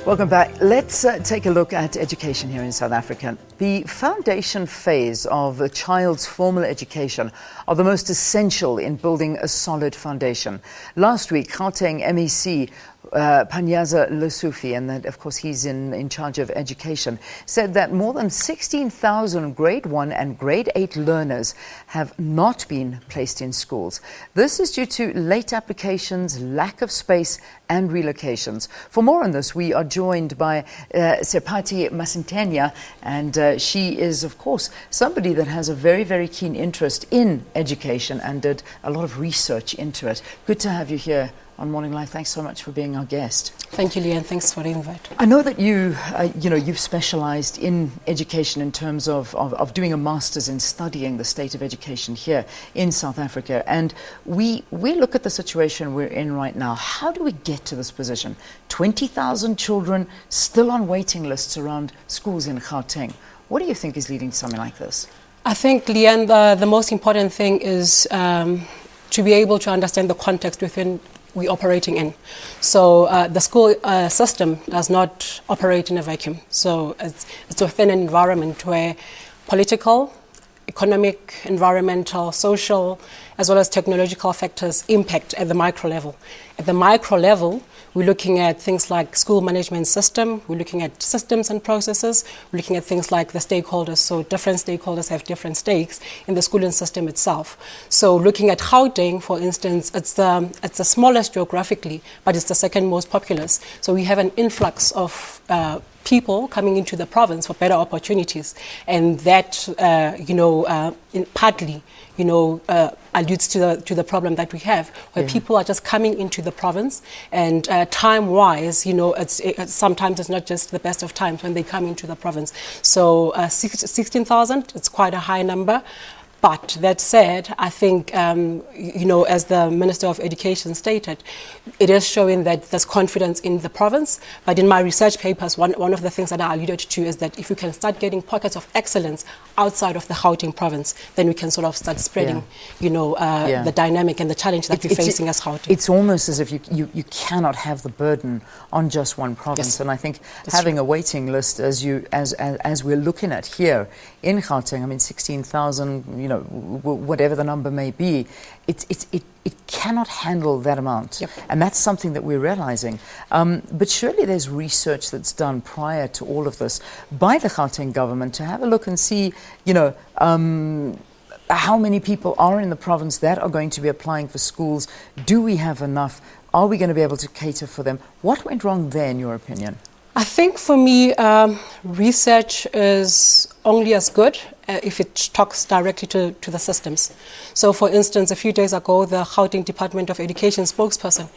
Welcome back. Let's take a look at education here in South Africa. The foundation phase of a child's formal education are the most essential in building a solid foundation. Last week, Gauteng MEC Panyaza Lesufi, and that, of course, he's in charge of education, said that more than 16,000 grade 1 and grade 8 learners have not been placed in schools. This is due to late applications, lack of space and relocations. For more on this, we are joined by Seipati Masitenyane, and she is, of course, somebody that has a very, very keen interest in education and did a lot of research into it. Good to have you here on Morning Live. Thanks so much for being our guest. Thank you, Leanne. Thanks for the invite. I know that you've specialized in education in terms of doing a master's in studying the state of education here in South Africa. And we look at the situation we're in right now. How do we get to this position? 20,000 children still on waiting lists around schools in Gauteng. What do you think is leading to something like this? I think, Leanne, the most important thing is to be able to understand the context within we're operating in. So the school system does not operate in a vacuum. So it's within an environment where political, economic, environmental, social, as well as technological factors impact at the micro level. At the micro level, we're looking at things like school management system, we're looking at systems and processes, we're looking at things like the stakeholders. So different stakeholders have different stakes in the schooling system itself. So looking at Gauteng, for instance, it's the smallest geographically, but it's the second most populous. So we have an influx of people coming into the province for better opportunities, and that partly alludes to the problem that we have, where people are just coming into the province, and time-wise, sometimes it's not just the best of times when they come into the province. So 16,000, it's quite a high number. But that said, I think, as the Minister of Education stated, it is showing that there's confidence in the province. But in my research papers, one of the things that I alluded to is that if we can start getting pockets of excellence outside of the Gauteng province, then we can sort of start spreading, the dynamic and the challenge that we're facing as Gauteng. It's almost as if you cannot have the burden on just one province. Yes. And I think having a waiting list, as we're looking at here in Gauteng, I mean, 16,000, whatever the number may be, it cannot handle that amount. Yep. And that's something that we're realizing. But surely there's research that's done prior to all of this by the Gauteng government to have a look and see, how many people are in the province that are going to be applying for schools. Do we have enough? Are we going to be able to cater for them? What went wrong there, in your opinion? I think for me, research is only as good if it talks directly to the systems. So, for instance, a few days ago, the Gauteng Department of Education spokesperson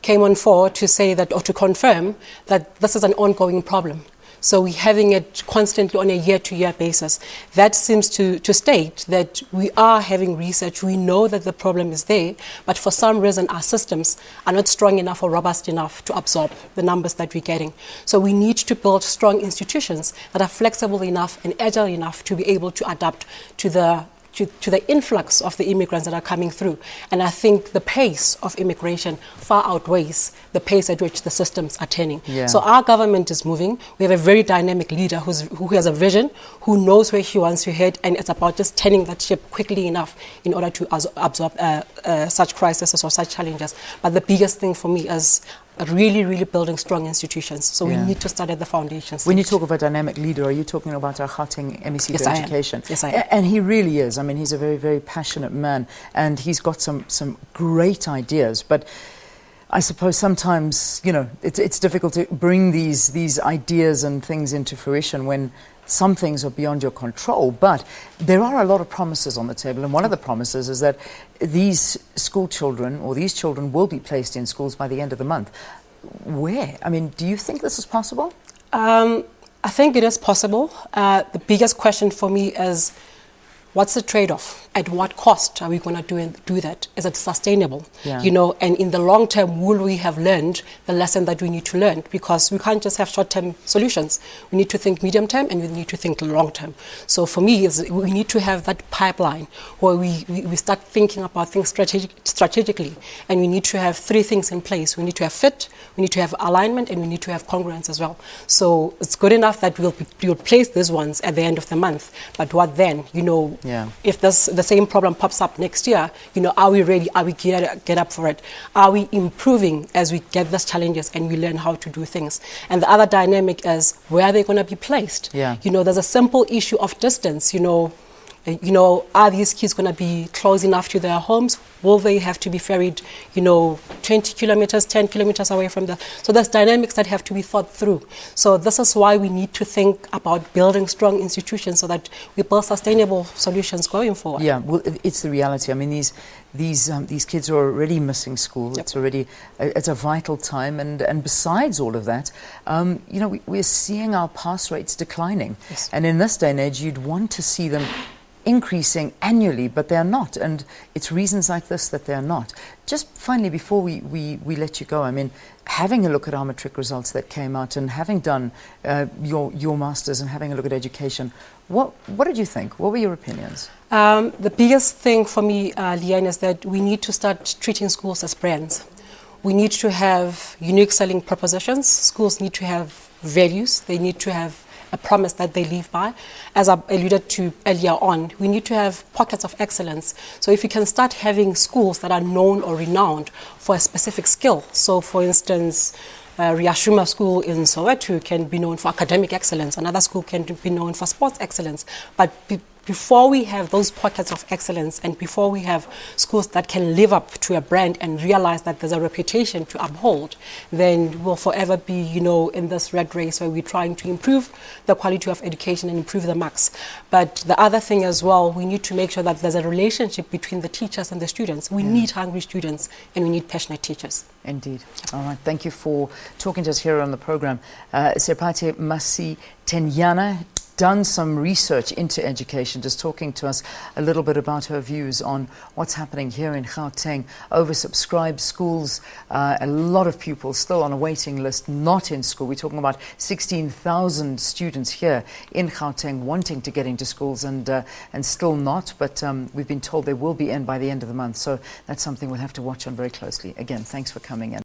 came on board to say that, or to confirm that this is an ongoing problem. So we're having it constantly on a year-to-year basis. That seems to state that we are having research. We know that the problem is there, but for some reason our systems are not strong enough or robust enough to absorb the numbers that we're getting. So we need to build strong institutions that are flexible enough and agile enough to be able to adapt to the influx of the immigrants that are coming through. And I think the pace of immigration far outweighs the pace at which the systems are turning. Yeah. So our government is moving. We have a very dynamic leader who has a vision, who knows where he wants to head, and it's about just turning that ship quickly enough in order to absorb such crises or such challenges. But the biggest thing for me is really building strong institutions. So we need to start at the foundations. When you talk of a dynamic leader, are you talking about our Gauteng MEC for Education? Yes, I am. And he really is. I mean, he's a very, very passionate man, and he's got some great ideas. But I suppose sometimes, it's difficult to bring these ideas and things into fruition when some things are beyond your control. But there are a lot of promises on the table, and one of the promises is that these school children, or these children, will be placed in schools by the end of the month. Where? I mean, do you think this is possible? I think it is possible. The biggest question for me is, what's the trade-off? At what cost are we going to do that? Is it sustainable? Yeah. And in the long term, will we have learned the lesson that we need to learn? Because we can't just have short-term solutions. We need to think medium-term and we need to think long-term. So for me, we need to have that pipeline where we start thinking about things strategically, and we need to have three things in place. We need to have fit, we need to have alignment, and we need to have congruence as well. So it's good enough that we'll place these ones at the end of the month, but what then? If the same problem pops up next year, are we ready? Are we get up for it? Are we improving as we get these challenges and we learn how to do things? And the other dynamic is, where are they going to be placed? Yeah. There's a simple issue of distance. Are these kids going to be close enough to their homes? Will they have to be ferried, 20 kilometers, 10 kilometers away from so there's dynamics that have to be thought through. So this is why we need to think about building strong institutions so that we build sustainable solutions going forward. Yeah, well, it's the reality. I mean, these kids are already missing school. Yep. It's a vital time, and besides all of that, we're seeing our pass rates declining. Yes. And in this day and age, you'd want to see them increasing annually, but they're not, and it's reasons like this that they're not. Just finally, before we let you go, I mean, having a look at our matric results that came out, and having done your masters and having a look at education, what did you think? What were your opinions? The biggest thing for me, Leanne, is that we need to start treating schools as brands. We need to have unique selling propositions. Schools need to have values. They need to have a promise that they live by. As I alluded to earlier on, we need to have pockets of excellence. So if you can start having schools that are known or renowned for a specific skill. So for instance, Riashuma School in Soweto can be known for academic excellence. Another school can be known for sports excellence. But before we have those pockets of excellence, and before we have schools that can live up to a brand and realize that there's a reputation to uphold, then we'll forever be, in this red race where we're trying to improve the quality of education and improve the marks. But the other thing as well, we need to make sure that there's a relationship between the teachers and the students. We need hungry students and we need passionate teachers. Indeed. All right. Thank you for talking to us here on the program. Seipati Masitenyane done some research into education, just talking to us a little bit about her views on what's happening here in Gauteng. Oversubscribed schools, a lot of pupils still on a waiting list, not in school. We're talking about 16,000 students here in Gauteng wanting to get into schools and still not, but we've been told they will be in by the end of the month. So that's something we'll have to watch on very closely. Again, thanks for coming in.